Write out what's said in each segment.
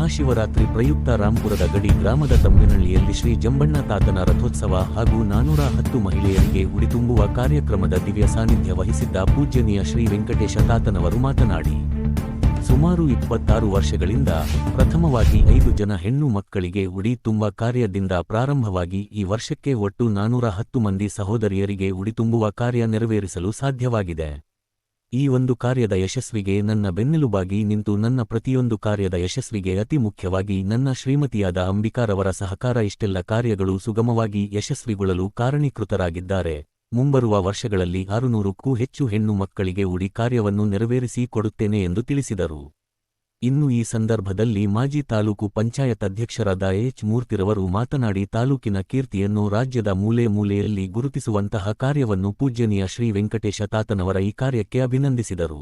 ಮಹಾಶಿವರಾತ್ರಿ ಪ್ರಯುಕ್ತ ರಾಂಪುರದ ಗಡಿ ಗ್ರಾಮದ ತಮ್ಮೇನಹಳ್ಳಿಯಲ್ಲಿ ಶ್ರೀ ಜಂಬಣ್ಣ ತಾತನ ರಥೋತ್ಸವ ಹಾಗೂ 410 ಮಹಿಳೆಯರಿಗೆ ಉಡಿ ತುಂಬುವ ಕಾರ್ಯಕ್ರಮದ ದಿವ್ಯ ಸಾನ್ನಿಧ್ಯ ವಹಿಸಿದ್ದ ಪೂಜ್ಯನೀಯ ಶ್ರೀ ವೆಂಕಟೇಶ ತಾತನವರು ಮಾತನಾಡಿ, ಸುಮಾರು 26 ವರ್ಷಗಳಿಂದ ಪ್ರಥಮವಾಗಿ 5 ಜನ ಹೆಣ್ಣು ಮಕ್ಕಳಿಗೆ ಉಡಿ ತುಂಬ ಕಾರ್ಯದಿಂದ ಪ್ರಾರಂಭವಾಗಿ ಈ ವರ್ಷಕ್ಕೆ ಒಟ್ಟು 410 ಮಂದಿ ಸಹೋದರಿಯರಿಗೆ ಉಡಿ ತುಂಬುವ ಕಾರ್ಯ ನೆರವೇರಿಸಲು ಸಾಧ್ಯವಾಗಿದೆ. ಈ ಒಂದು ಕಾರ್ಯದ ಯಶಸ್ವಿಗೆ ನನ್ನ ಬೆನ್ನೆಲುಬಾಗಿ ನಿಂತು ನನ್ನ ಪ್ರತಿಯೊಂದು ಕಾರ್ಯದ ಯಶಸ್ವಿಗೆ ಅತಿ ಮುಖ್ಯವಾಗಿ ನನ್ನ ಶ್ರೀಮತಿಯಾದ ಅಂಬಿಕಾರವರ ಸಹಕಾರ ಇಷ್ಟೆಲ್ಲ ಕಾರ್ಯಗಳು ಸುಗಮವಾಗಿ ಯಶಸ್ವಿಗೊಳ್ಳಲು ಕಾರಣೀಕೃತರಾಗಿದ್ದಾರೆ. ಮುಂಬರುವ ವರ್ಷಗಳಲ್ಲಿ 600ಕ್ಕೂ ಹೆಚ್ಚು ಹೆಣ್ಣು ಮಕ್ಕಳಿಗೆ ಉಡಿ ಕಾರ್ಯವನ್ನು ನೆರವೇರಿಸಿ ಕೊಡುತ್ತೇನೆ ಎಂದು ತಿಳಿಸಿದರು. ಇನ್ನು ಈ ಸಂದರ್ಭದಲ್ಲಿ ಮಾಜಿ ತಾಲೂಕು ಪಂಚಾಯತ್ ಅಧ್ಯಕ್ಷರಾದ ಎಚ್ ಮೂರ್ತಿರವರು ಮಾತನಾಡಿ, ತಾಲೂಕಿನ ಕೀರ್ತಿಯನ್ನು ರಾಜ್ಯದ ಮೂಲೆ ಮೂಲೆಯಲ್ಲಿ ಗುರುತಿಸುವಂತಹ ಕಾರ್ಯವನ್ನು ಪೂಜ್ಯನೀಯ ಶ್ರೀ ವೆಂಕಟೇಶ ತಾತನವರ ಈ ಕಾರ್ಯಕ್ಕೆ ಅಭಿನಂದಿಸಿದರು.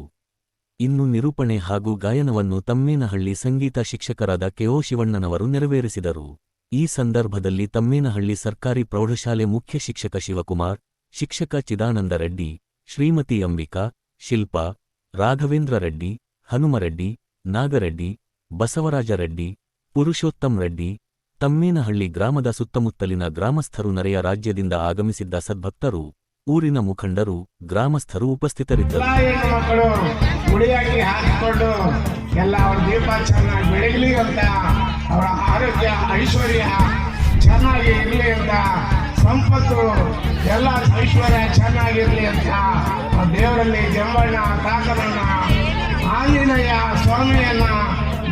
ಇನ್ನು ನಿರೂಪಣೆ ಹಾಗೂ ಗಾಯನವನ್ನು ತಮ್ಮೇನಹಳ್ಳಿ ಸಂಗೀತ ಶಿಕ್ಷಕರಾದ ಕೆಒ ಶಿವಣ್ಣನವರು ನೆರವೇರಿಸಿದರು. ಈ ಸಂದರ್ಭದಲ್ಲಿ ತಮ್ಮೇನಹಳ್ಳಿ ಸರ್ಕಾರಿ ಪ್ರೌಢಶಾಲೆ ಮುಖ್ಯ ಶಿಕ್ಷಕ ಶಿವಕುಮಾರ್, ಶಿಕ್ಷಕ ಚಿದಾನಂದ ರೆಡ್ಡಿ, ಶ್ರೀಮತಿ ಅಂಬಿಕಾ, ಶಿಲ್ಪಾ, ರಾಘವೇಂದ್ರ ರೆಡ್ಡಿ, ಹನುಮರೆಡ್ಡಿ, ನಾಗರೆಡ್ಡಿ, ಬಸವರಾಜ ರೆಡ್ಡಿ, ಪುರುಷೋತ್ತಮ್ ರೆಡ್ಡಿ, ತಮ್ಮೇನಹಳ್ಳಿ ಗ್ರಾಮದ ಸುತ್ತಮುತ್ತಲಿನ ಗ್ರಾಮಸ್ಥರು, ನೆರೆಯ ರಾಜ್ಯದಿಂದ ಆಗಮಿಸಿದ್ದ ಸದ್ಭಕ್ತರು, ಊರಿನ ಮುಖಂಡರು, ಗ್ರಾಮಸ್ಥರು ಉಪಸ್ಥಿತರಿದ್ದರು. ಸಂಪತ್ತು ಎಲ್ಲ ಐಶ್ವರ್ಯ ಚೆನ್ನಾಗಿರ್ಲಿ ಅಂತ ದೇವರಲ್ಲಿ ಜಂಬಣ್ಣ ತಾತನನ್ನ, ಆಂಜನೇಯ ಸ್ವಾಮಿಯನ್ನ,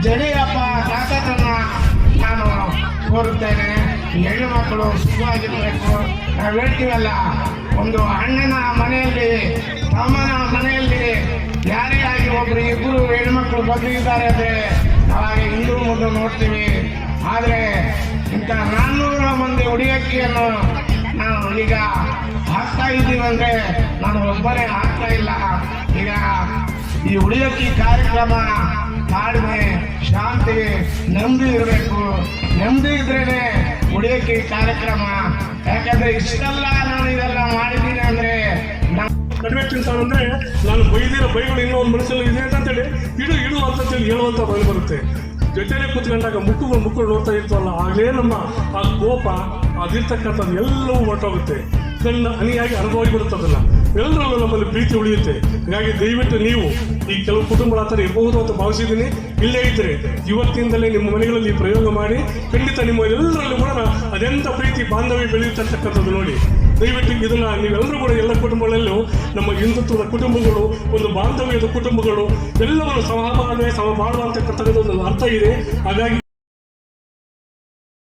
ಜಡೆಯಪ್ಪ ತಾತನನ್ನ ನಾನು ಕೋರುತ್ತೇನೆ. ಹೆಣ್ಣು ಮಕ್ಕಳು ಸುಖವಾಗಿರ್ಬೇಕು. ನಾವು ಹೇಳ್ತೀವಲ್ಲ, ಒಂದು ಅಣ್ಣನ ಮನೆಯಲ್ಲಿ, ತಮ್ಮನ ಮನೆಯಲ್ಲಿ ಯಾರೇ ಆಗಿ ಒಬ್ರು ಇಬ್ಬರು ಹೆಣ್ಮಕ್ಳು ಬದುಕಿದ್ದಾರೆ ಅಂದರೆ ನಾವಾಗ ಹಿಂದೂ ಮುಂದೆ ನೋಡ್ತೀವಿ. ಆದರೆ ಇಂಥ 400 ಮಂದಿ ಉಡಿಯಕ್ಕಿಯನ್ನು ನಾವು ಈಗ ಹಾಕ್ತಾ ಇದ್ದೀವಿ ಅಂದರೆ ನಾನು ಒಬ್ಬರೇ ಹಾಕ್ತಾ ಇಲ್ಲ. ಈಗ ಈ ಉಡಿಯಕ್ಕಿ ಕಾರ್ಯಕ್ರಮ ತಾಳ್ಮೆ, ಶಾಂತಿ, ನೆಮ್ಮದಿ ಇರಬೇಕು. ನೆಮ್ಮದಿ ಇದ್ರೇನೆ ಉಡಿಯಕ್ಕಿ ಕಾರ್ಯಕ್ರಮ. ಯಾಕಂದ್ರೆ ಇಷ್ಟೆಲ್ಲ ನಾನು ಇದೆಲ್ಲ ಮಾಡಿದ್ದೀನಿ ಅಂದ್ರೆ ಕಡಿಮೆ ತಿಂತಾನಂದ್ರೆ ನಾನು ಬೈದಿರೋ ಬೈಗಳು ಇನ್ನೂ ಒಂದು ಮನಸ್ಸಲ್ಲಿ ಇದೆ ಅಂತೇಳಿ ಇಡು ಅಂತೇಳಿ ಹೇಳುವಂಥ ಬಯಲು ಬರುತ್ತೆ. ಜೊತೆಲೇ ಕೂತ್ಕೊಂಡಾಗ ಮುಕ್ಕು ನೋಡ್ತಾ ಇರ್ತವಲ್ಲ, ಆಗಲೇ ನಮ್ಮ ಆ ಕೋಪ ಅದಿರ್ತಕ್ಕಂಥದ್ದು ಎಲ್ಲವೂ ಹೊರಟೋಗುತ್ತೆ. ಕಣ್ಣ ಹನಿಯಾಗಿ ಅನುಭವಿಬಿಡುತ್ತದಲ್ಲ, ಎಲ್ಲರಲ್ಲೂ ನಮ್ಮಲ್ಲಿ ಪ್ರೀತಿ ಉಳಿಯುತ್ತೆ. ಹೀಗಾಗಿ ದಯವಿಟ್ಟು ನೀವು ಈ ಕೆಲವು ಕುಟುಂಬಗಳ ಹತ್ರ ಇರಬಹುದು ಅಂತ ಭಾವಿಸಿದ್ದೀನಿ. ಇಲ್ಲೇ ಇದ್ದರೆ ಇವತ್ತಿಂದಲೇ ನಿಮ್ಮ ಮನೆಗಳಲ್ಲಿ ಪ್ರಯೋಗ ಮಾಡಿ, ಖಂಡಿತ ನಿಮ್ಮ ಎಲ್ಲರಲ್ಲೂ ಕೂಡ ಅದೆಂಥ ಪ್ರೀತಿ ಬಾಂಧವ್ಯ ಬೆಳೆಯುತ್ತಕ್ಕಂಥದ್ದು ನೋಡಿ. ದಯವಿಟ್ಟು ಇದನ್ನು ನೀವೆಲ್ಲರೂ ಕೂಡ ಎಲ್ಲ ಕುಟುಂಬಗಳಲ್ಲೂ ನಮ್ಮ ಹಿಂದುತ್ವದ ಕುಟುಂಬಗಳು, ಒಂದು ಬಾಂಧವ್ಯದ ಕುಟುಂಬಗಳು ಎಲ್ಲವನ್ನು ಸಮಬಾಳುವ ಅಂತಕ್ಕಂಥದ್ದು ಒಂದು ಅರ್ಥ ಇದೆ. ಹಾಗಾಗಿ